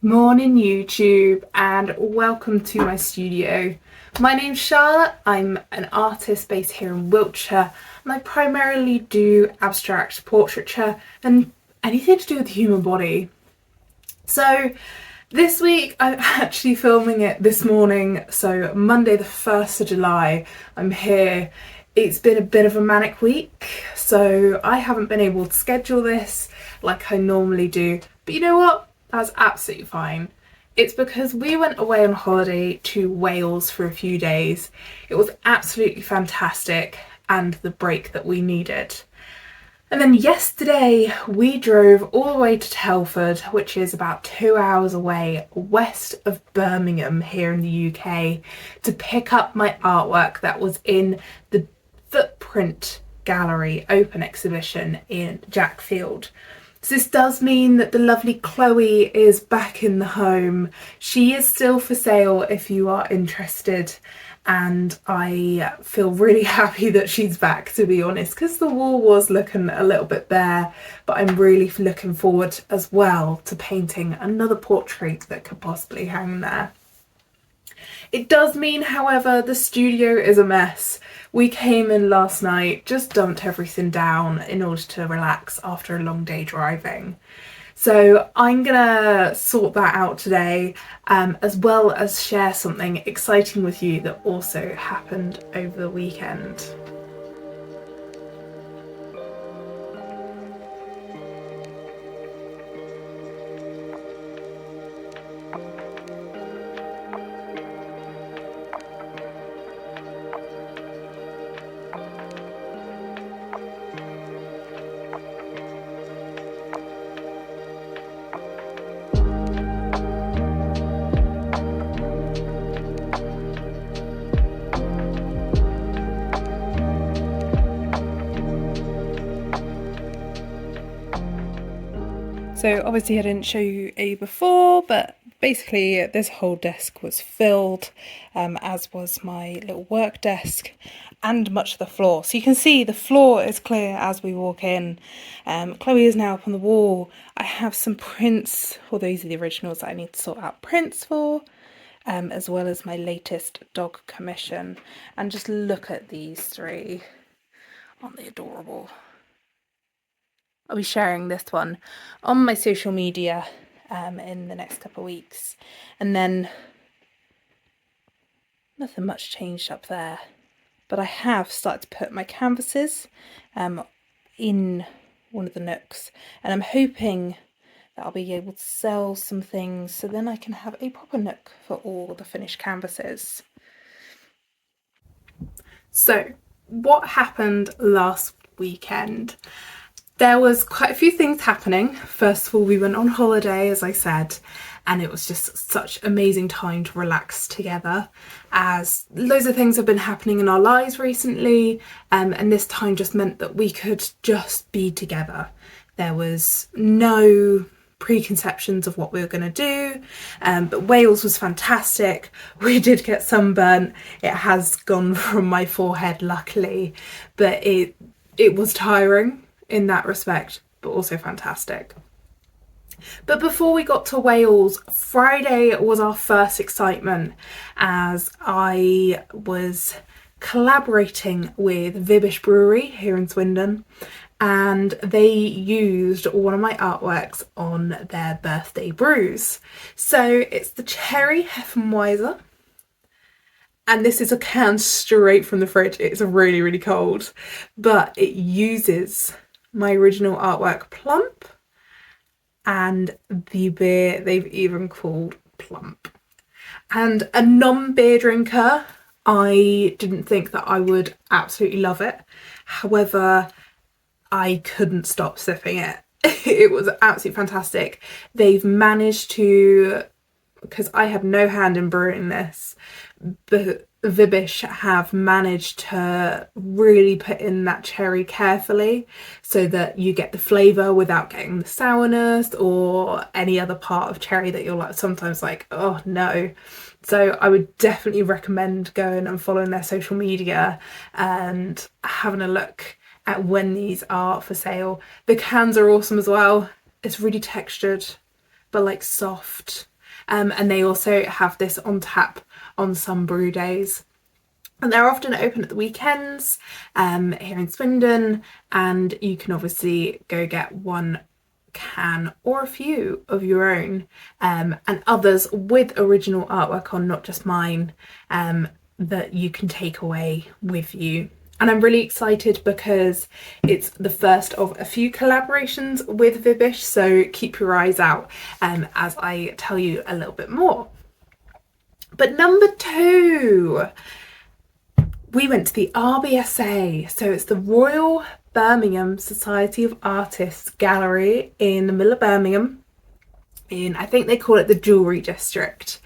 Morning YouTube and welcome to my studio. My name's Charlotte, I'm an artist based here in Wiltshire and I primarily do abstract portraiture and anything to do with the human body. So this week I'm actually filming it this morning, so Monday the 1st of July I'm here. It's been a bit of a manic week, so I haven't been able to schedule this like I normally do, but you know what? That's absolutely fine. It's because we went away on holiday to Wales for a few days. It was absolutely fantastic and the break that we needed. And then yesterday we drove all the way to Telford, which is about 2 hours away west of Birmingham here in the UK, to pick up my artwork that was in the Footprint Gallery open exhibition in Jackfield. So this does mean that the lovely Chloe is back in the home. She is still for sale if you are interested, and I feel really happy that she's back, to be honest, because the wall was looking a little bit bare, but I'm really looking forward as well to painting another portrait that could possibly hang there. It does mean, however, the studio is a mess. We came in last night, just dumped everything down in order to relax after a long day driving. So I'm gonna sort that out today, as well as share something exciting with you that also happened over the weekend. So obviously I didn't show you before, but basically this whole desk was filled, as was my little work desk and much of the floor. So you can see the floor is clear as we walk in. Chloe is now up on the wall. I have some prints, well, these are the originals that I need to sort out prints for, as well as my latest dog commission. And just look at these three. Aren't they adorable? I'll be sharing this one on my social media in the next couple of weeks. And then nothing much changed up there, but I have started to put my canvases in one of the nooks, and I'm hoping that I'll be able to sell some things so then I can have a proper nook for all the finished canvases. So what happened last weekend? There was quite a few things happening. First of all, we went on holiday, as I said, and it was just such amazing time to relax together, as loads of things have been happening in our lives recently, and this time just meant that we could just be together. There was no preconceptions of what we were going to do, but Wales was fantastic. We did get sunburnt. It has gone from my forehead, luckily, but it was tiring in that respect, but also fantastic. But before we got to Wales, Friday was our first excitement, as I was collaborating with Vibish Brewery here in Swindon, and they used one of my artworks on their birthday brews. So it's the Cherry Heffenweiser, and this is a can straight from the fridge. It's really, really cold, but it uses my original artwork, Plump, and the beer they've even called Plump. And a non-beer drinker, I didn't think that I would absolutely love it. However, I couldn't stop sipping it. It was absolutely fantastic. They've managed to, because I had no hand in brewing this, but Vibish have managed to really put in that cherry carefully so that you get the flavour without getting the sourness or any other part of cherry that you're like sometimes like, oh no. So I would definitely recommend going and following their social media and having a look at when these are for sale. The cans are awesome as well. It's really textured but like soft and they also have this on tap on some brew days. And they're often open at the weekends here in Swindon, and you can obviously go get one can or a few of your own, and others with original artwork on, not just mine, that you can take away with you. And I'm really excited because it's the first of a few collaborations with Vibish, so keep your eyes out as I tell you a little bit more. But number 2, we went to the RBSA, so it's the Royal Birmingham Society of Artists Gallery in the middle of Birmingham, in, I think they call it the Jewellery District.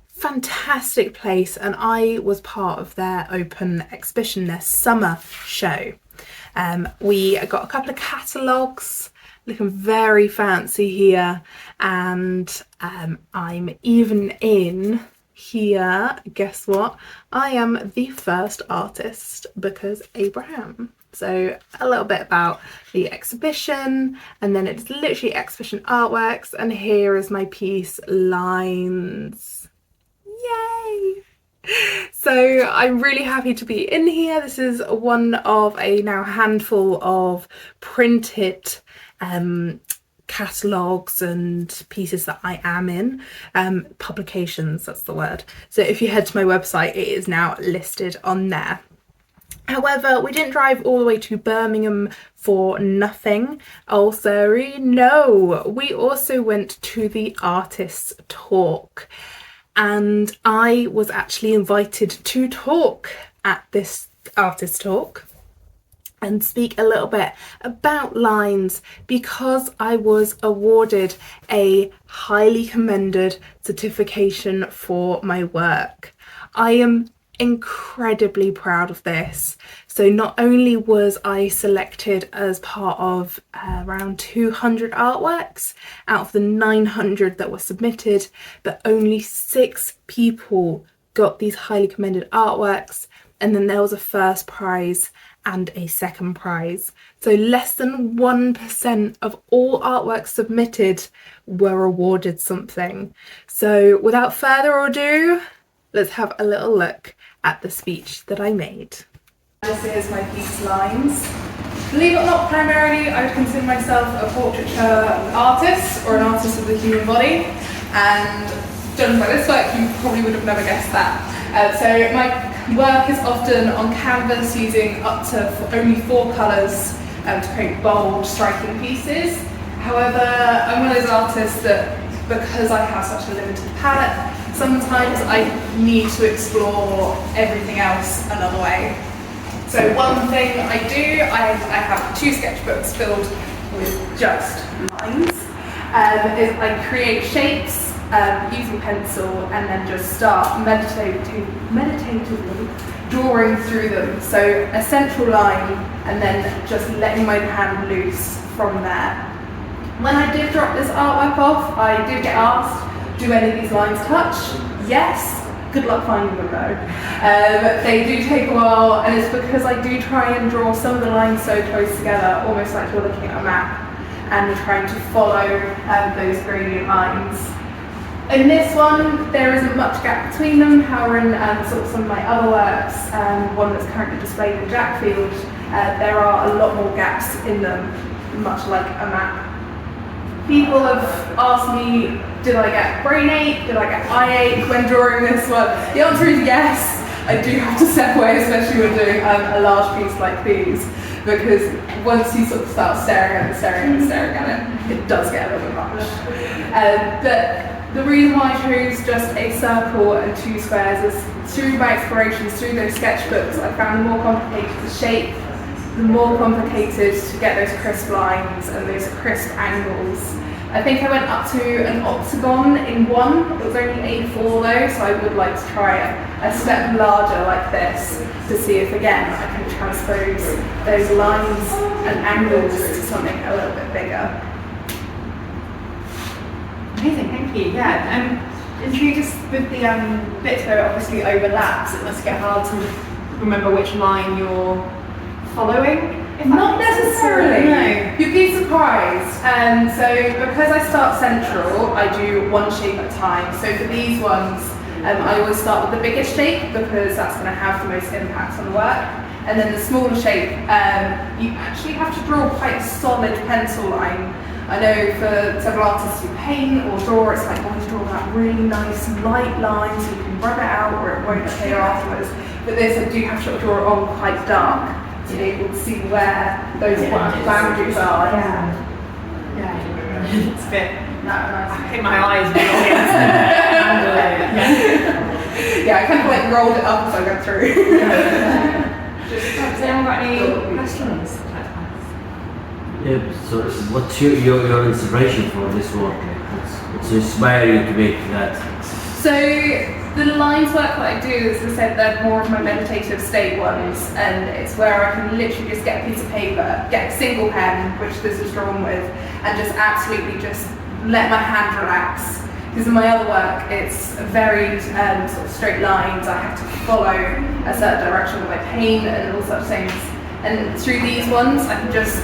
Fantastic place, and I was part of their open exhibition, their summer show. We got a couple of catalogues, looking very fancy here, and I'm even in here, guess what? I am the first artist because Abraham. So a little bit about the exhibition, and then it's literally exhibition artworks, and here is my piece, Lines. Yay! So I'm really happy to be in here. This is one of a now handful of printed catalogues and pieces that I am in, publications, that's the word. So if you head to my website, it is now listed on there. However, we didn't drive all the way to Birmingham for nothing. Oh, sorry, no. We also went to the Artists Talk, and I was actually invited to talk at this Artist Talk and speak a little bit about lines because I was awarded a highly commended certification for my work. I am incredibly proud of this. So not only was I selected as part of around 200 artworks out of the 900 that were submitted, but only 6 people got these highly commended artworks, and then there was a first prize and a second prize. So less than 1% of all artworks submitted were awarded something. So without further ado, let's have a little look at the speech that I made. This is my piece, Lines. Believe it or not, primarily I would consider myself a portraiture artist, or an artist of the human body, and judging by this work you probably would have never guessed that. So my work is often on canvas using up to only 4 colours to create bold, striking pieces. However, I'm one of those artists that, because I have such a limited palette, sometimes I need to explore everything else another way. So one thing I do, I have 2 sketchbooks filled with just lines, is I create shapes using pencil and then just start meditatively drawing through them. So a central line and then just letting my hand loose from there. When I did drop this artwork off, I did get asked, do any of these lines touch? Yes. Good luck finding them though. They do take a while, and it's because I do try and draw some of the lines so close together, almost like you're looking at a map and you're trying to follow those gradient lines. In this one, there isn't much gap between them. However, in sort of some of my other works, one that's currently displayed in Jackfield, there are a lot more gaps in them, much like a map. People have asked me, did I get brain ache, did I get eye ache when drawing this one? The answer is yes. I do have to step away, especially when doing a large piece like these, because once you sort of start staring at it, it does get a little bit much. But the reason why I chose just a circle and 2 squares is through my explorations, through those sketchbooks, I found the more complicated the shape, the more complicated to get those crisp lines and those crisp angles. I think I went up to an octagon in one. It was only A4 though, so I would like to try a step larger like this to see if again I can transpose those lines and angles to something a little bit bigger. Amazing, thank you. Yeah, and should you just, with the bits where it obviously overlaps, it must get hard to remember which line you're following. Not necessarily. No. You'd be surprised. So because I start central, I do one shape at a time. So for these ones, I always start with the biggest shape because that's going to have the most impact on the work. And then the smaller shape, you actually have to draw quite a solid pencil line. I know for several artists who paint or draw, it's like always draw that really nice light line so you can rub it out or it won't appear afterwards. But this, I do have to draw it on quite dark to be able to see where those boundaries are. Yeah. It's a bit. Nice. I hit my eyes. Yeah, I kind of like rolled it up as I went through. Has anyone got any questions? Yeah, so what's your inspiration for this work? What's inspired you to make that? So the lines work that I do, as I said, they're more of my meditative state ones, and it's where I can literally just get a piece of paper, get a single pen, which this is drawn with, and just absolutely just let my hand relax. Because in my other work, it's very sort of straight lines. I have to follow a certain direction with my paint and all such things. And through these ones, I can just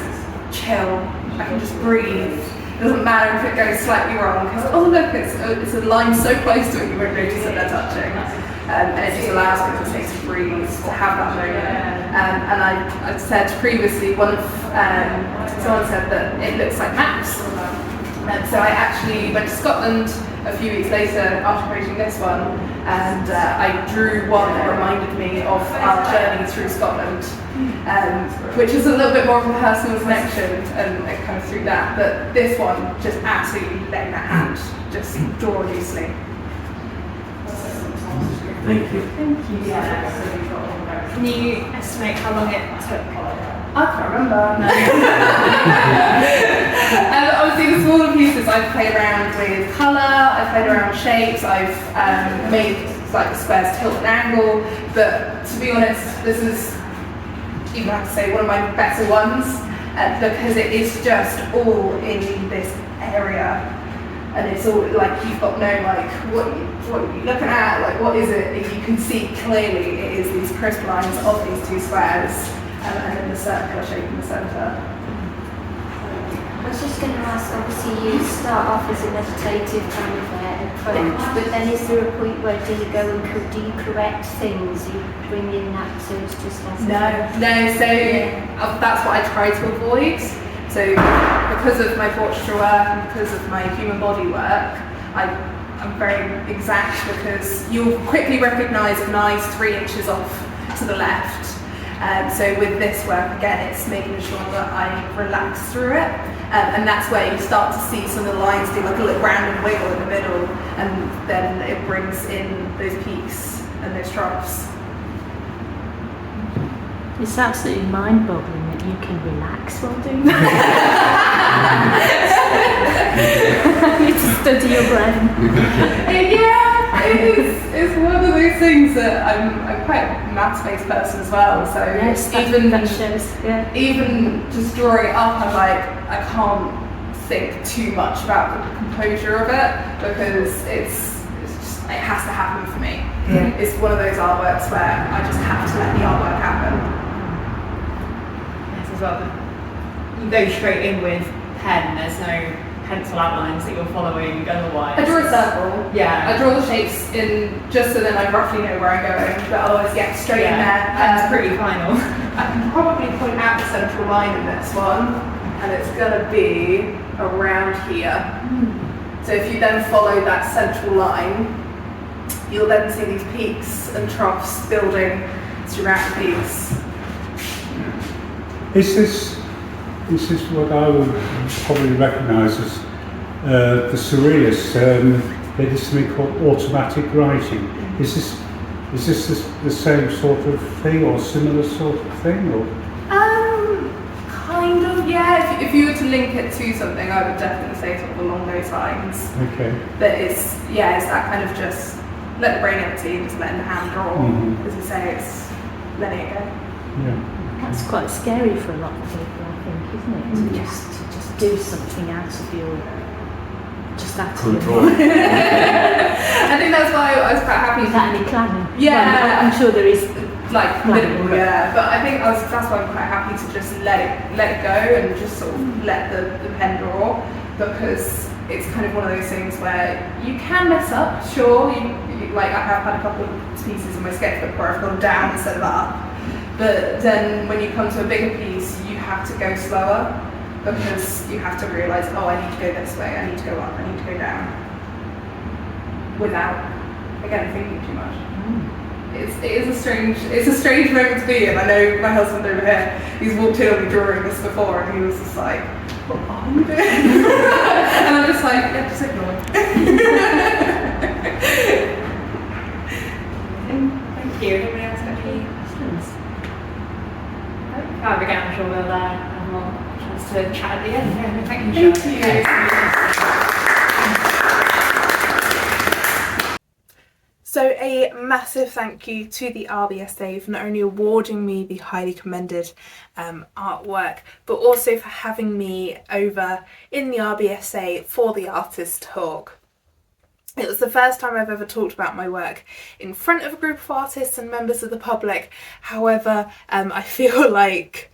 chill. I can just breathe. It doesn't matter if it goes slightly wrong. Because oh look, it's a line so close to it, you won't notice that they're touching. And it just allows me to take a breathe, to have that moment. And I said previously, someone said that it looks like maps. So I actually went to Scotland a few weeks later after creating this one, and I drew one that reminded me of our journey through Scotland, which is a little bit more of a personal connection, and kind of through that. But this one, just absolutely letting that hand just draw loosely. Thank you. Thank you. Can you estimate how long it took? I can't remember. Obviously, the smaller pieces I've played around with colour, I've played around with shapes, I've made like the squares tilt and angle. But to be honest, this is, even I have to say, one of my better ones because it is just all in this area, and it's all like you've got no like what are you looking at, like what is it? If you can see clearly, it is these crisp lines of these two squares. And then the circular shape in the centre. I was just going to ask, obviously you start off as a meditative kind of approach, but then is there a point where do you correct things? You bring in that to just as No, so that's what I try to avoid. So because of my portraiture work and because of my human body work, I'm very exact because you'll quickly recognise an eye's 3 inches off to the left. So with this work, again, it's making sure that I relax through it. And that's where you start to see some of the lines do like a little random wiggle in the middle, and then it brings in those peaks and those troughs. It's absolutely mind-boggling that you can relax while doing that. You need to study your brain. Yeah, it's one of those things that I'm quite a maths-based person as well. So yes, that shows. Even just drawing it up, I'm like, I can't think too much about the composure of it because it's just, it has to happen for me. Yeah. It's one of those artworks where I just have to let the artwork happen. Yes, as well. You go straight in with pen. There's no pencil outlines that you're following otherwise. I draw a circle. Yeah. I draw the shapes in just so then I roughly know where I'm going, but otherwise get straight in there. Pen's pretty final. I can probably point out the central line in this one, and it's going to be around here. So if you then follow that central line, you'll then see these peaks and troughs building throughout the piece. Is this what I would probably recognise as the surrealists? They did something called automatic writing. Is this the same sort of thing or similar sort of thing? Or? Kind of, yeah. If you were to link it to something, I would definitely say sort of along those lines. Okay. But it's that kind of just let the brain empty and just letting the hand draw. As we say, it's letting it go. Yeah. That's quite scary for a lot of people, I think, isn't it? To just do something out of your control. I think that's why I was quite happy. Is that any planning? Yeah. Well, I'm sure there is like minimal, yeah. But I think that's why I'm quite happy to just let it go and just sort of let the pen draw, because it's kind of one of those things where you can mess up. Sure, like I have had a couple of pieces in my sketchbook where I've gone down instead of up, but then when you come to a bigger piece, you have to go slower, because you have to realise, oh, I need to go this way, I need to go up, I need to go down, without, again, thinking too much. It's a strange moment to be in. I know my husband over here, he's walked in on me drawing this before, and he was just like, what are you doing? And I'm just like, yeah, just ignore it. Thank you. Anybody else got any questions? Again, I'm sure we'll have more chance to chat at the end. Yeah, thank you, Charlotte. So a massive thank you to the RBSA for not only awarding me the highly commended artwork, but also for having me over in the RBSA for the artist talk. It was the first time I've ever talked about my work in front of a group of artists and members of the public. However, I feel like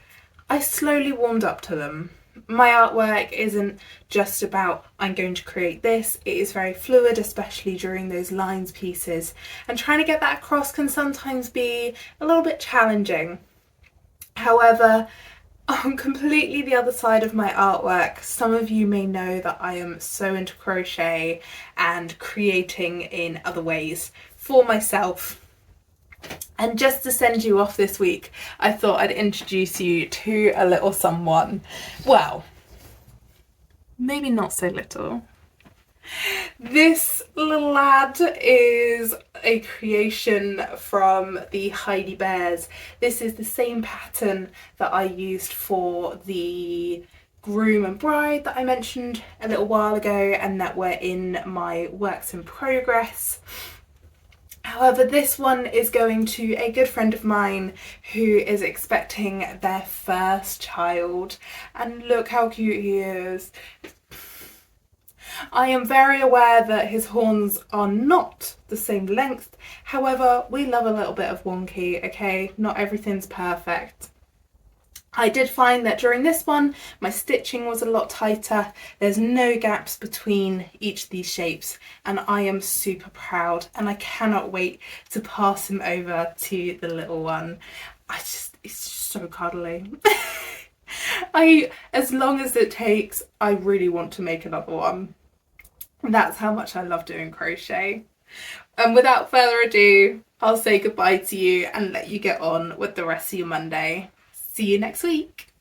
I slowly warmed up to them. My artwork isn't just about I'm going to create this, it is very fluid, especially during those lines pieces, and trying to get that across can sometimes be a little bit challenging. However, on completely the other side of my artwork, some of you may know that I am so into crochet and creating in other ways for myself. And just to send you off this week, I thought I'd introduce you to a little someone. Well, maybe not so little. This little lad is a creation from the Heidi Bears. This is the same pattern that I used for the groom and bride that I mentioned a little while ago and that were in my works in progress. However, this one is going to a good friend of mine who is expecting their first child, and look how cute he is. I am very aware that his horns are not the same length, however, we love a little bit of wonky, okay? Not everything's perfect. I did find that during this one, my stitching was a lot tighter. There's no gaps between each of these shapes, and I am super proud, and I cannot wait to pass him over to the little one. It's just so cuddly. As long as it takes, I really want to make another one. That's how much I love doing crochet. And without further ado, I'll say goodbye to you and let you get on with the rest of your Monday. See you next week.